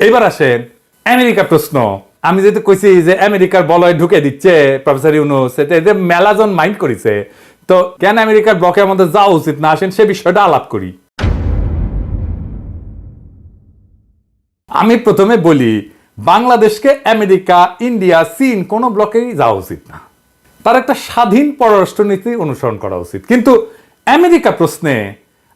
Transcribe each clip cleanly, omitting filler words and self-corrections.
এইবার আসেন আমেরিকা প্রশ্ন। আমি যেহেতু কইছি যে আমেরিকার বলয় ঢুকে দিচ্ছে প্রফেসর ইউনূস, এটা মেলাজন মাইন্ড করেছে, তো কেন আমেরিকার ব্লকে আমাদের যাওয়া উচিত না, আসেন সে বিষয়টা আলাপ করি। আমি প্রথমে বলি, বাংলাদেশকে আমেরিকা, ইন্ডিয়া, চীন কোন ব্লকেই যাওয়া উচিত না। তার একটা স্বাধীন পররাষ্ট্রনীতি অনুসরণ করা উচিত। কিন্তু আমেরিকা প্রশ্নে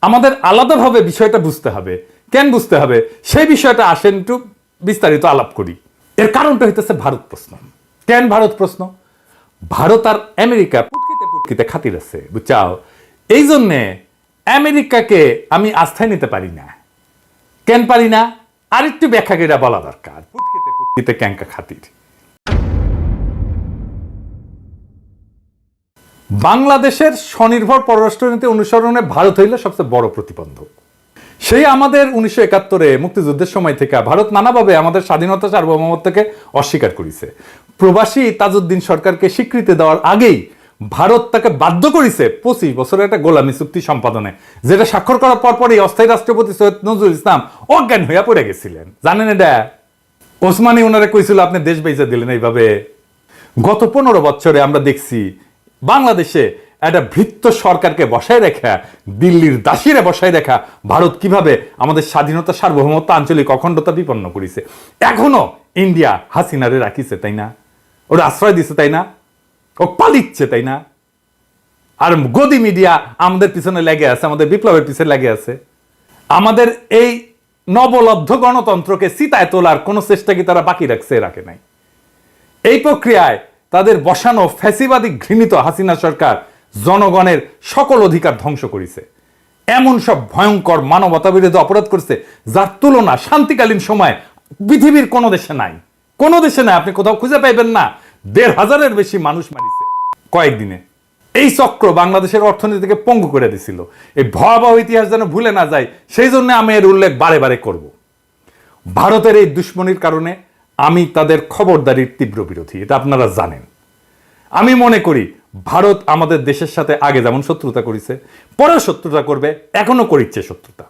আমাদের আলাদাভাবে বিষয়টা বুঝতে হবে। কেন বুঝতে হবে সেই বিষয়টা আসেন একটু বিস্তারিত আলাপ করি। এর কারণটা হইতেছে ভারত প্রশ্ন। কেন ভারত প্রশ্ন? ভারত আর আমেরিকা পুটকিতে পুটকিতে খাতির আছে, বুঝছাও। এই জন্যে আমেরিকাকে আমি আস্থায় নিতে পারি না। কেন পারি না? আর একটু ব্যাখ্যা করে বলা দরকার। পুটকিতে পুটকিতে ক্যাঙ্কা খাতির। বাংলাদেশের স্বনির্ভর পররাষ্ট্রনীতি অনুসরণে ভারত হইল সবচেয়ে বড় প্রতিবন্ধক। সেই আমাদের 1971-এ মুক্তিযুদ্ধের সময় থেকে ভারত নানাভাবে আমাদের স্বাধীনতা সার্বভৌমত্বকে অস্বীকার করেছে। প্রবাসী তাজউদ্দিন সরকারকে স্বীকৃতি দেওয়ার আগেই ভারত তাকে বাধ্য করেছে 25 বছরের একটা গোলামী চুক্তি সম্পাদনে, যেটা স্বাক্ষর করার পরপরই অস্থায়ী রাষ্ট্রপতি সৈয়দ নজরুল ইসলাম অজ্ঞান হইয়া পড়ে গেছিলেন। জানেন এটা? ওসমানী ওনারা কইছিল আপনি দেশ বেঁচে দিলেন এইভাবে। গত 15 বছরে আমরা দেখছি বাংলাদেশে একটা ভৃত্য সরকারকে বসায় রেখা, দিল্লির দাসীরে বসায় রেখা ভারত কিভাবে আমাদের স্বাধীনতা, সার্বভৌমত্ব, আঞ্চলিক অখণ্ডতা বিপন্ন করেছে। এখনো ইন্ডিয়া হাসিনারে রাখিছে, তাই না? ওরা আশ্রয় দিছে, তাই না? ও পালিচ্ছে, তাই না? আর গদি মিডিয়া আমাদের পিছনে লেগে আছে, আমাদের বিপ্লবের পিছনে লেগে আছে। আমাদের এই নবলব্ধ গণতন্ত্রকে চিতায় তোলার কোনো চেষ্টা কি তারা বাকি রাখছে? রাখে নাই। এই প্রক্রিয়ায় তাদের বসানো ফ্যাসিবাদী ঘৃণিত হাসিনা সরকার জনগণের সকল অধিকার ধ্বংস করেছে। এমন সব ভয়ঙ্কর মানবতা বিরোধী অপরাধ করছে যার তুলনা শান্তিকালীন সময় পৃথিবীর কোনো দেশে নাই। কোনো দেশে নাই, আপনি কোথাও খুঁজে পাইবেন না। 1,500-এর বেশি মানুষ মারিছে কয়েকদিনে। এই চক্র বাংলাদেশের অর্থনীতিকে পঙ্গু করে দিছিল। এই ভয়াবহ ইতিহাস যেন ভুলে না যায়, সেই জন্য আমি এর উল্লেখ বারে বারে করব। ভারতের এই দুশ্মনির কারণে আমি তাদের খবরদারির তীব্র বিরোধী, এটা আপনারা জানেন। আমি মনে করি ভারত আমাদের দেশের সাথে আগে যেমন শত্রুতা করেছে, পরেও শত্রুতা করবে, এখনো করিচ্ছে শত্রুতা।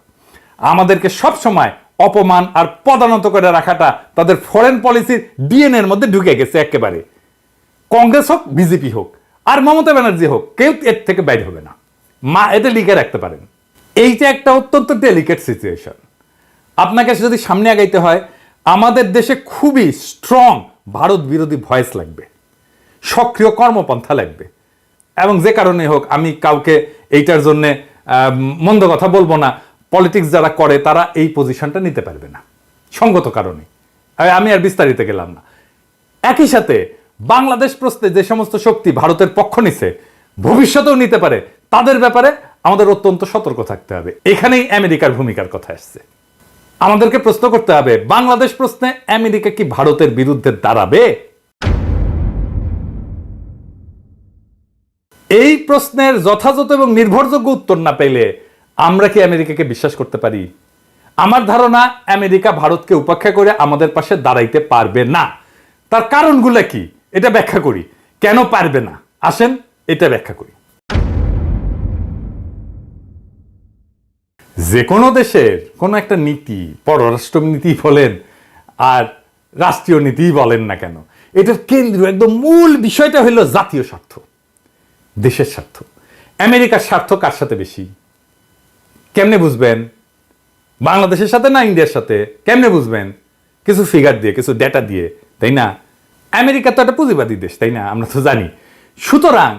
আমাদেরকে সব সময় অপমান আর পদানত করে রাখাটা তাদের ফরেন পলিসির ডিএনএর মধ্যে ঢুকে গেছে একেবারে। কংগ্রেস হোক, বিজেপি হোক, আর মমতা ব্যানার্জি হোক, কেউ এর থেকে বাইরে হবে না। মা এটা লিখে রাখতে পারেন। এইটা একটা অত্যন্ত ডেলিকেট সিচুয়েশন। আপনাকে যদি সামনে আগাইতে হয়, আমাদের দেশে খুবই স্ট্রং ভারত বিরোধী ভয়েস লাগবে, সক্রিয় কর্মপন্থা লাগবে। এবং যে কারণে হোক, আমি কাউকে এইটার জন্য মন্দ কথা বলবো না। পলিটিক্স যারা করে তারা এই পজিশনটা নিতে পারবে না সঙ্গত কারণে। আমি আর বিস্তারিত গেলাম না। একই সাথে বাংলাদেশ প্রশ্নে যে সমস্ত শক্তি ভারতের পক্ষ নিছে, ভবিষ্যতেও নিতে পারে, তাদের ব্যাপারে আমাদের অত্যন্ত সতর্ক থাকতে হবে। এখানেই আমেরিকার ভূমিকার কথা আসছে। আমাদেরকে প্রশ্ন করতে হবে, বাংলাদেশ প্রশ্নে আমেরিকা কি ভারতের বিরুদ্ধে দাঁড়াবে? এই প্রশ্নের যথাযথ এবং নির্ভরযোগ্য উত্তর না পেলে আমরা কি আমেরিকাকে বিশ্বাস করতে পারি? আমার ধারণা আমেরিকা ভারতকে উপেক্ষা করে আমাদের পাশে দাঁড়াইতে পারবে না। তার কারণগুলো কি এটা ব্যাখ্যা করি। কেন পারবে না আসেন এটা ব্যাখ্যা করি। যে কোনো দেশের কোনো একটা নীতি, পররাষ্ট্র নীতি বলেন আর রাষ্ট্রীয় নীতি বলেন না কেন, এটার কেন্দ্র একদম মূল বিষয়টা হলো জাতীয় স্বার্থ, দেশের স্বার্থ। আমেরিকার স্বার্থ কার সাথে বেশি? কেমনে বুঝবেন? বাংলাদেশের সাথে না ইন্ডিয়ার সাথে? কেমনে বুঝবেন? কিছু ফিগার দিয়ে, কিছু ডেটা দিয়ে, তাই না? আমেরিকা তো একটা পুঁজিবাদী দেশ, তাই না? আমরা তো জানি। সুতরাং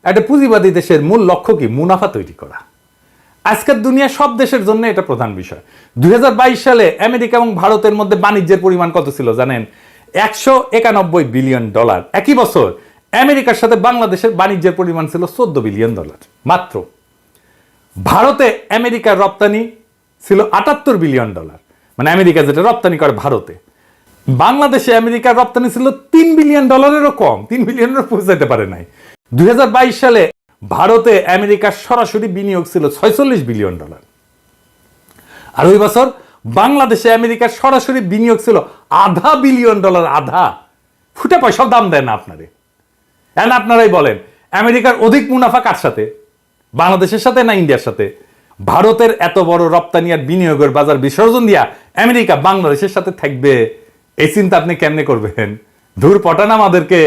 একটা পুঁজিবাদী দেশের মূল লক্ষ্য কি? মুনাফা তৈরি করা। আজকের দুনিয়া সব দেশের জন্য এটা প্রধান বিষয়। 2022 সালে আমেরিকা এবং ভারতের মধ্যে বাণিজ্যের পরিমাণ কত ছিল জানেন? $191 বিলিয়ন। একই বছর আমেরিকার সাথে বাংলাদেশের বাণিজ্যের পরিমাণ ছিল $14 বিলিয়ন মাত্র। ভারতে আমেরিকার রপ্তানি ছিল $78 বিলিয়ন, মানে আমেরিকা যেটা রপ্তানি করে ভারতে। বাংলাদেশে আমেরিকার রপ্তানি ছিল $3 বিলিয়নেরও কম, 3 বিলিয়নেরও পৌঁছাতে পারে নাই। 2022 সালে ভারতে আমেরিকার সরাসরি বিনিয়োগ ছিল $46 বিলিয়ন। আর ওই বছর বাংলাদেশে আমেরিকার সরাসরি বিনিয়োগ ছিল $0.5 বিলিয়ন। আধা ফুটে পয়সাও দাম দেয় না আপনারে। এখন আপনারাই বলেন, আমেরিকার অধিক মুনাফা কার সাথে? বাংলাদেশের সাথে না ইন্ডিয়ার সাথে? ভারতের এত বড় রপ্তানি আর বিনিয়োগের বাজার বিসর্জন দিয়া আমেরিকা বাংলাদেশের সাথে থাকবে, এই চিন্তা আপনি কেমনে করবেন? ধুর পটান আমাদেরকে,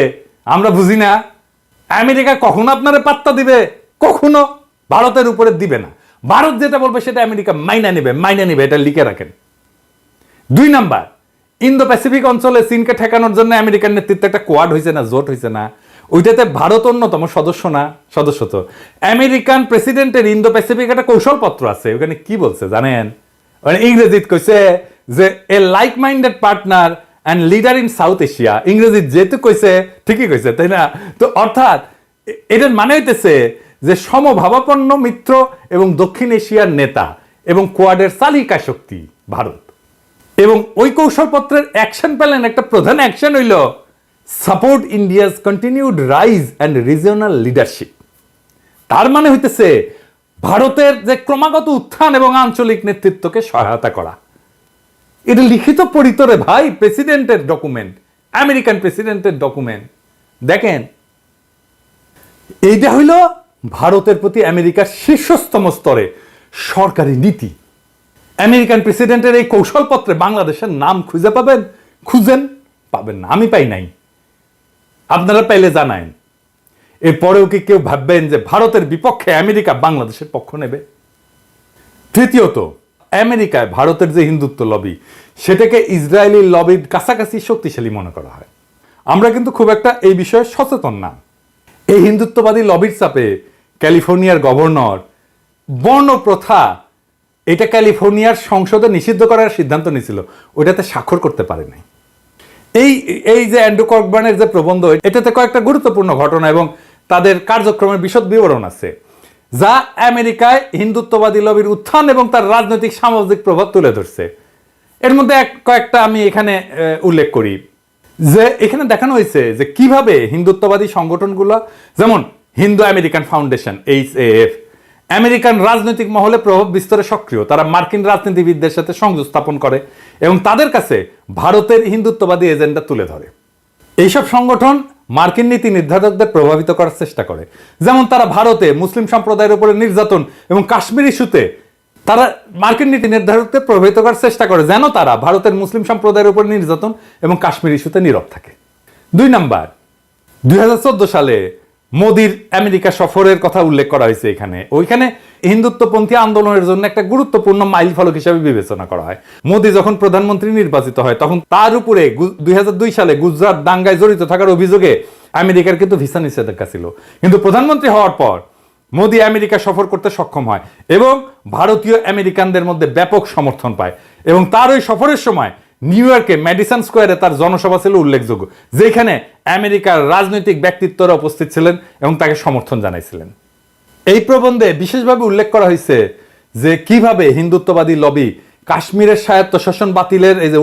আমরা বুঝি না? আমেরিকা কখনো আপনারা পাত্তা দিবে? কখনো ভারতের উপরে দিবে না। ভারত যেটা বলবে সেটা আমেরিকা মাইনা নেবে, এটা লিখে রাখেন। 2 নাম্বার, ইন্দো প্যাসিফিক অঞ্চলে চীনকে ঠেকানোর জন্য আমেরিকার নেতৃত্বে একটা কোয়াড হয়েছে না, জোট হয়েছে না? ওইটাতে ভারত অন্যতম সদস্য না? সদস্য তো। আমেরিকান প্রেসিডেন্টের ইন্দো প্যাসিফিক একটা কৌশলপত্র আছে, ওখানে কি বলছে জানেন? মানে ইংরেজিত কইছে যে a like minded partner and leader in South Asia. ইংরেজিত যেহেতু কইছে ঠিকই কইছে, তাই না? তো অর্থাৎ এটার মানে হইতেছে যে সমভাবাপন্ন মিত্র এবং দক্ষিণ এশিয়ার নেতা এবং কোয়াডের চালিকা শক্তি ভারত। এবং ওই কৌশলপত্রের অ্যাকশন প্ল্যান, একটা প্রধান অ্যাকশন হইল support India's continued rise and regional leadership. তার মানে হইতেছে ভারতের যে ক্রমাগত উত্থান এবং আঞ্চলিক নেতৃত্বকে সহায়তা করা। এটা লিখিত পরিতরে ভাই, প্রেসিডেন্টের ডকুমেন্ট, আমেরিকান প্রেসিডেন্টের ডকুমেন্ট। দেখেন, এইটা হইল ভারতের প্রতি আমেরিকার শীর্ষস্তম স্তরে সরকারি নীতি। আমেরিকান প্রেসিডেন্টের এই কৌশলপত্রে বাংলাদেশের নাম খুঁজে পাবেন? খুঁজেন, পাবেন না। আমি পাই নাই, আপনারা পাইলে জানায়েন। এরপরেও কি কেউ ভাববেন যে ভারতের বিপক্ষে আমেরিকা বাংলাদেশের পক্ষ নেবে? তৃতীয়ত, আমেরিকায় ভারতের যে হিন্দুত্ব লবি, সেটাকে ইসরায়েলি লবির কাছাকাছি শক্তিশালী মনে করা হয়। আমরা কিন্তু খুব একটা এই বিষয়ে সচেতন না। এই হিন্দুত্ববাদী লবির চাপে ক্যালিফোর্নিয়ার গভর্নর বর্ণ প্রথা, এটা ক্যালিফোর্নিয়ার সংসদে নিষিদ্ধ করার সিদ্ধান্ত নিয়েছিল, ওটাতে স্বাক্ষর করতে পারে নাই। এই যে অ্যান্ড্রু ককবার্নের যে প্রবন্ধ, এটাতে কয়েকটা গুরুত্বপূর্ণ ঘটনা এবং তাদের কার্যক্রমের বিশদ বিবরণ আছে, যা আমেরিকায় হিন্দুত্ববাদী লবির উত্থান এবং তার রাজনৈতিক সামাজিক প্রভাব তুলে ধরছে। এর মধ্যে কয়েকটা আমি এখানে উল্লেখ করি। যে এখানে দেখানো হয়েছে যে কিভাবে হিন্দুত্ববাদী সংগঠনগুলো, যেমন Hindu American foundation HAF, American রাজনৈতিক মহলে প্রভাব বিস্তারে সক্রিয়। তারা মার্কিন রাজনীতিবিদদের সাথে সংযোগ স্থাপন করে এবং তাদের কাছে ভারতের হিন্দুত্ববাদী এজেন্ডা তুলে ধরে। এইসব সংগঠন মার্কিন নীতি নির্ধারকদের প্রভাবিত করার চেষ্টা করে। যেমন তারা ভারতে মুসলিম সম্প্রদায়ের উপরে নির্যাতন এবং কাশ্মীর ইস্যুতে তারা মার্কিন নীতি নির্ধারকদের প্রভাবিত করার চেষ্টা করে যেন তারা ভারতের মুসলিম সম্প্রদায়ের উপর নির্যাতন এবং কাশ্মীর ইস্যুতে নীরব থাকে। 2 নাম্বার, 2014 সালে মোদির আমেরিকা সফরের কথা উল্লেখ করা হয়েছে এখানে। ওইখানে হিন্দুত্বপন্থী আন্দোলনের জন্য একটা গুরুত্বপূর্ণ মাইল ফলক হিসেবে বিবেচনা করা হয়। মোদি যখন প্রধানমন্ত্রী নির্বাচিত হয়, তখন তার উপরে 2002 সালে গুজরাট দাঙ্গায় জড়িত থাকার অভিযোগে আমেরিকার কিন্তু ভিসা নিষেধাজ্ঞা ছিল। কিন্তু প্রধানমন্ত্রী হওয়ার পর মোদি আমেরিকা সফর করতে সক্ষম হয় এবং ভারতীয় আমেরিকানদের মধ্যে ব্যাপক সমর্থন পায়। এবং তার ওই সফরের সময় নিউ ইয়র্কে ম্যাডিসন স্কোয়ারে তার জনসভা ছিল উল্লেখযোগ্য, যেখানে আমেরিকার রাজনৈতিক ব্যক্তিত্বরা উপস্থিত ছিলেন এবং তাকে সমর্থন জানাইছিলেন। এই প্রবন্ধে বিশেষভাবে উল্লেখ করা হয়েছে যে কিভাবে হিন্দুত্ববাদী লবি কাশ্মীরের স্বায়ত্তশাসন বাতিলের এই যে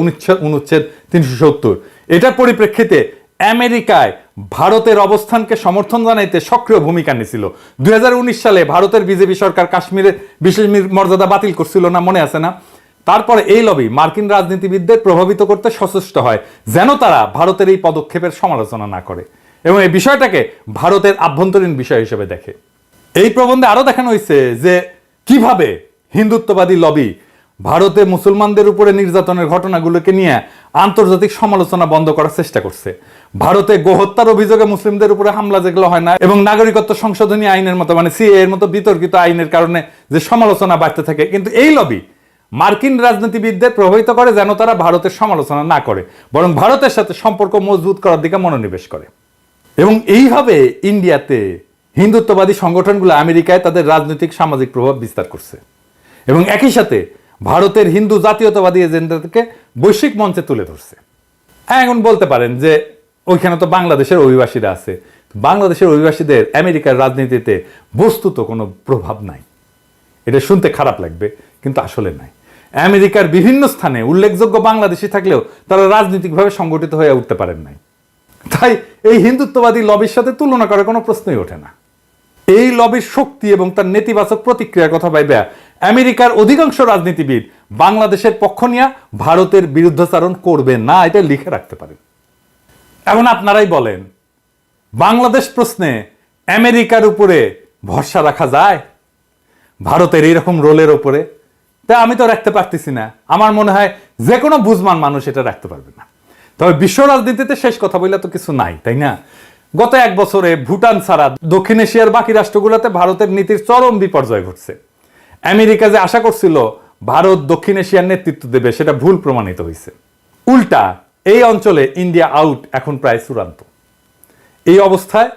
অনুচ্ছেদ 370, এটার পরিপ্রেক্ষিতে আমেরিকায় ভারতের অবস্থানকে সমর্থন জানাইতে সক্রিয় ভূমিকা নিয়েছিল। 2019 সালে ভারতের বিজেপি সরকার কাশ্মীরের বিশেষ মর্যাদা বাতিল করছিল না, মনে আছে না? তারপরে এই লবি মার্কিন রাজনীতিবিদদের প্রভাবিত করতে সচেষ্ট হয় যেন তারা ভারতের এই পদক্ষেপের সমালোচনা না করে এবং এই বিষয়টাকে ভারতের আভ্যন্তরীণ বিষয় হিসেবে দেখে। এই প্রবন্ধে আরো দেখানো হয়েছে যে কিভাবে হিন্দুত্ববাদী লবি ভারতে মুসলমানদের উপরে নির্যাতনের ঘটনাগুলোকে নিয়ে আন্তর্জাতিক সমালোচনা বন্ধ করার চেষ্টা করছে। ভারতে গোহত্যার অভিযোগে মুসলিমদের উপরে হামলা যেগুলো হয় না এবং নাগরিকত্ব সংশোধনী আইনের মতো, মানে CAA এর মতো বিতর্কিত আইনের কারণে যে সমালোচনা বাড়তে থাকে, কিন্তু এই লবি মার্কিন রাজনীতিবিদদের প্রভাবিত করে যেন তারা ভারতের সমালোচনা না করে, বরং ভারতের সাথে সম্পর্ক মজবুত করার দিকে মনোনিবেশ করে। এবং এইভাবে ইন্ডিয়াতে হিন্দুত্ববাদী সংগঠনগুলো আমেরিকায় তাদের রাজনৈতিক সামাজিক প্রভাব বিস্তার করছে এবং একই সাথে ভারতের হিন্দু জাতীয়তাবাদী এজেন্ডাকে বৈশ্বিক মঞ্চে তুলে ধরছে। এখন বলতে পারেন যে ওইখানে তো বাংলাদেশের অভিবাসীরা আছে, বাংলাদেশের অভিবাসীদের আমেরিকার রাজনীতিতে বস্তুত কোনো প্রভাব নাই। এটা শুনতে খারাপ লাগবে, কিন্তু আসলে নাই। আমেরিকার বিভিন্ন স্থানে উল্লেখযোগ্য বাংলাদেশি থাকলেও তারা রাজনৈতিকভাবে সংগঠিত হয়ে উঠতে পারেন নাই। তাই এই হিন্দুত্ববাদী লবির সাথে তুলনা করার কোনো প্রশ্নই ওঠে না। এই লবির শক্তি এবং তার নেতিবাচক প্রতিক্রিয়ার কথা ভাইবা আমেরিকার অধিকাংশ রাজনীতিবিদ বাংলাদেশের পক্ষ নিয়ে ভারতের বিরুদ্ধাচারণ করবে না, এটা লিখে রাখতে পারেন। এখন আপনারাই বলেন, বাংলাদেশ প্রশ্নে আমেরিকার উপরে ভরসা রাখা যায়? ভারতের এইরকম রোলের ওপরে? তাই আমি তো রাখতে পারতেছি না। আমার মনে হয় যে কোনো বুঝমান মানুষ এটা রাখতে পারবে না। তবে বিশ্ব রাজনীতিতে শেষ কথা বললে তো কিছু নাই, তাই না? গত 1 বছরে ভুটান ছাড়া দক্ষিণ এশিয়ার বাকি রাষ্ট্রগুলোতে ভারতের নীতির চরম বিপর্যয় ঘটছে। আমেরিকা যে আশা করছিল ভারত দক্ষিণ এশিয়ার নেতৃত্ব দেবে, সেটা ভুল প্রমাণিত হয়েছে। উল্টা এই অঞ্চলে ইন্ডিয়া আউট এখন প্রায় চূড়ান্ত। এই অবস্থায়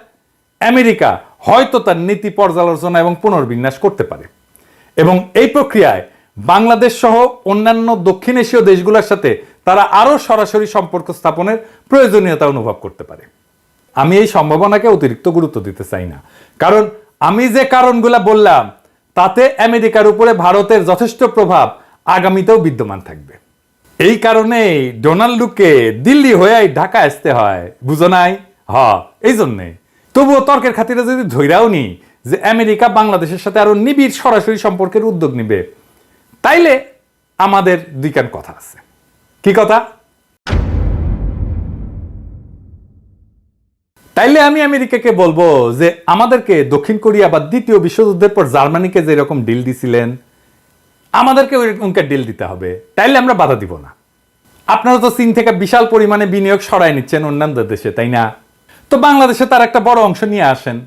আমেরিকা হয়তো তার নীতি পর্যালোচনা এবং পুনর্বিন্যাস করতে পারে, এবং এই প্রক্রিয়ায় বাংলাদেশ সহ অন্যান্য দক্ষিণ এশীয় দেশগুলোর সাথে তারা আরো সরাসরি সম্পর্ক স্থাপনের প্রয়োজনীয়তা অনুভব করতে পারে। আমি এই সম্ভাবনাকে অতিরিক্ত গুরুত্ব দিতে চাই না, কারণ আমি যে কারণগুলো বললাম তাতে আমেরিকার উপরে ভারতের যথেষ্ট প্রভাব আগামীতেও বিদ্যমান থাকবে। এই কারণেই ডোনাল্ডকে দিল্লি হয়ে ঢাকা আসতে হয়, বুঝো নাই? এই জন্যে। তবুও তর্কের খাতিরে যদি ধৈরাও নি যে আমেরিকা বাংলাদেশের সাথে আরো নিবিড় সরাসরি সম্পর্কের উদ্যোগ নিবে, তাইলে আমাদের দুইখান কথা আছে। কি কথা? তাইলে আমি আমেরিকাকে বলবো যে আমাদেরকে দক্ষিণ কোরিয়া বা দ্বিতীয় বিশ্বযুদ্ধের পর জার্মানিকে যেরকম ডিল দিছিলেন, আমাদেরকে ওইরকমকে ডিল দিতে হবে। তাইলে আমরা বাধা দিব না। আপনারা তো চীন থেকে বিশাল পরিমাণে বিনিয়োগ সরাই নিচ্ছেন অন্যান্য দেশে, তাই না? তো বাংলাদেশে তার একটা বড় অংশ নিয়ে আসেন।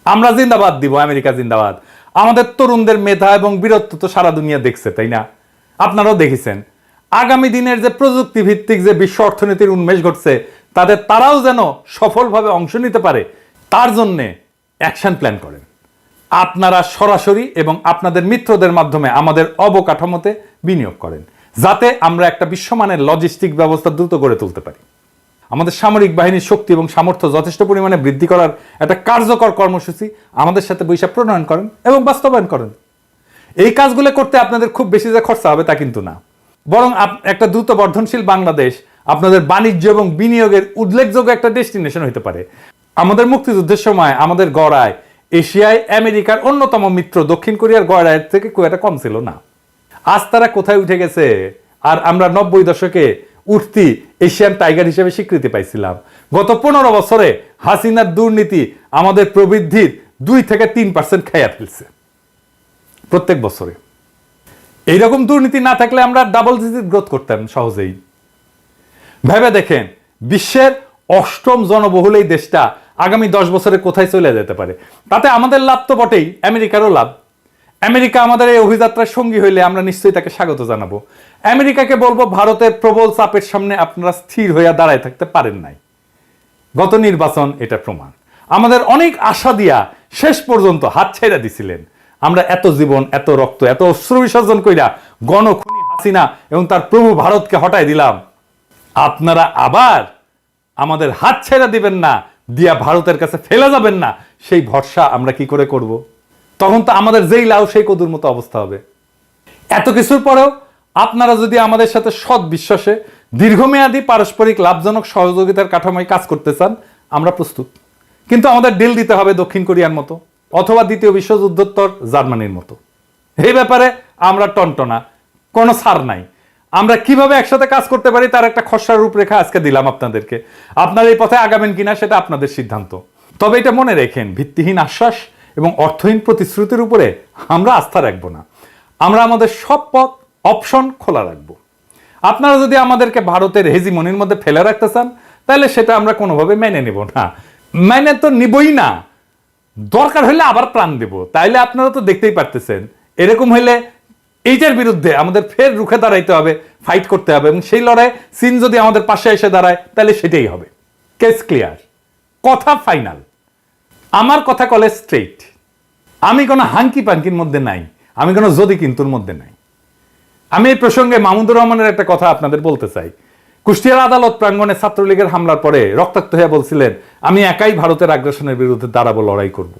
আমরা জিন্দাবাদ দিব, আমেরিকা জিন্দাবাদ। আমাদের তরুণদের মেধা এবং বীরত্ব তো সারা দুনিয়া দেখছে, তাই না? আপনারাও দেখেছেন। আগামী দিনের যে প্রযুক্তি ভিত্তিক যে বিশ্ব অর্থনীতির উন্মেষ ঘটছে, তাদের তারাও যেন সফলভাবে অংশ নিতে পারে, তার জন্যে অ্যাকশন প্ল্যান করেন। আপনারা সরাসরি এবং আপনাদের মিত্রদের মাধ্যমে আমাদের অবকাঠামোতে বিনিয়োগ করেন, যাতে আমরা একটা বিশ্বমানের লজিস্টিক ব্যবস্থা দ্রুত গড়ে তুলতে পারি। আমাদের সামরিক বাহিনীর শক্তি এবং সামর্থ্য যথেষ্ট পরিমাণে বৃদ্ধি করার একটা কার্যকর কর্মসূচি আমাদের সাথে বৈশাখ প্রণয়ন করেন এবং বাস্তবায়ন করেন। এই কাজগুলো করতে আপনাদের খুব বেশি যে খরচা হবে তা কিন্তু না, বরং একটা দ্রুত বর্ধনশীল বাংলাদেশ আপনাদের বাণিজ্য এবং বিনিয়োগের উল্লেখযোগ্য একটা ডেস্টিনেশন হতে পারে। আমাদের মুক্তিযুদ্ধের সময় আমাদের গড় এশিয়ায় আমেরিকার অন্যতম মিত্র দক্ষিণ কোরিয়ার গড় থেকে খুব একটা কম ছিল না। আজ তারা কোথায় উঠে গেছে, আর আমরা 90 দশকে উঠতি এশিয়ান টাইগার হিসেবে স্বীকৃতি পাইছিলাম। গত 15 বছরে হাসিনার দুর্নীতি আমাদের প্রবৃদ্ধির 2 থেকে 3% খাইয়া ফেলছে প্রত্যেক বছরে। এইরকম দুর্নীতি না থাকলে আমরা ডাবল ডিজিট গ্রোথ করতাম সহজেই। ভেবে দেখেন, বিশ্বের 8ম জনবহুল এই দেশটা আগামী 10 বছরে কোথায় চলে যেতে পারে। তাতে আমাদের লাভ তো বটেই, আমেরিকারও লাভ। আমেরিকা আমাদের এই অভিযাত্রার সঙ্গী হইলে আমরা নিশ্চয়ই তাকে স্বাগত জানাবো। আমেরিকাকে বলবো, ভারতের প্রবল চাপের সামনে আপনারা স্থির হইয়া দাঁড়ায় থাকতে পারেন নাই। গত নির্বাচন এটা প্রমাণ। আমাদের অনেক আশা দিয়া শেষ পর্যন্ত হাত ছেড়ে দিছিলেন। আমরা এত জীবন, এত রক্ত, এত অশ্রু বিসর্জন কইরা গণখুনি হাসিনা এবং তার প্রভু ভারতকে হটাই দিলাম। আপনারা আবার আমাদের হাত ছেড়ে দিবেন না, দিয়া ভারতের কাছে ফেলে যাবেন না, সেই ভরসা আমরা কি করে করব? তখন তো আমাদের যেই লাউ সেই কদুর মতো অবস্থা হবে। এত কিছুর পরেও আপনারা যদি আমাদের সাথে সৎ বিশ্বাসে দীর্ঘমেয়াদী পারস্পরিক লাভজনক সহযোগিতার কাঠামোয় কাজ করতে চান, আমরা প্রস্তুত। কিন্তু আমাদের ডিল দিতে হবে দক্ষিণ কোরিয়ার মতো, অথবা দ্বিতীয় বিশ্বযুদ্ধোত্তর জার্মানির মতো। এই ব্যাপারে আমরা টনটনা, কোনো ছাড় নাই। আমরা কিভাবে একসাথে কাজ করতে পারি তার একটা খসড়া রূপরেখা আজকে দিলাম আপনাদেরকে। আপনারা এই পথে আগাবেন কিনা সেটা আপনাদের সিদ্ধান্ত। তবে এটা মনে রেখেন, ভিত্তিহীন আশ্বাস এবং অর্থহীন প্রতিশ্রুতির উপরে আমরা আস্থা রাখবো না। আমরা আমাদের সব পথ অপশন খোলা রাখবো। আপনারা যদি আমাদেরকে ভারতের হেজিমনির মধ্যে ফেলে রাখতে চান, তাহলে সেটা আমরা কোনোভাবে মেনে নেব না। মেনে তো নিবই না, দরকার হলে আবার প্রাণ দেব। তাইলে আপনারা তো দেখতেই পারতেছেন, এরকম হইলে এইটার বিরুদ্ধে আমাদের ফের রুখে দাঁড়াইতে হবে, ফাইট করতে হবে, এবং সেই লড়াই চীন যদি আমাদের পাশে এসে দাঁড়ায় তাহলে সেটাই হবে। কেস ক্লিয়ার, কথা ফাইনাল। আমার কথা কলে স্ট্রেইট। আমি কোনো হাঙ্কি পাঙ্কির মধ্যে নাই, আমি কোনো যদি কিন্তুর মধ্যে নাই। আমি এই প্রসঙ্গে মাহমুদুর রহমানের একটা কথা আপনাদের বলতে চাই। কুষ্টিয়ার আদালত প্রাঙ্গণে ছাত্রলীগের হামলার পরে রক্তাক্ত হয়ে বলছিলেন, আমি একাই ভারতের আগ্রাসনের বিরুদ্ধে দাঁড়াবো, লড়াই করব।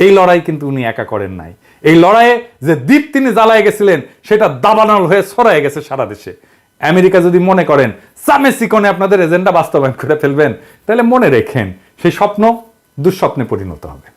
এই লড়াই কিন্তু উনি একা করেন নাই। এই লড়াইয়ে যে দ্বীপ তিনি জ্বালায় গেছিলেন, সেটা দাবানল হয়ে ছড়ায় গেছে সারা দেশে। আমেরিকা যদি মনে করেন সামে সিকনে আপনাদের এজেন্ডা বাস্তবায়ন করে ফেলবেন, তাহলে মনে রেখেন সেই স্বপ্ন দুঃস্বপ্নে পরিণত হবে।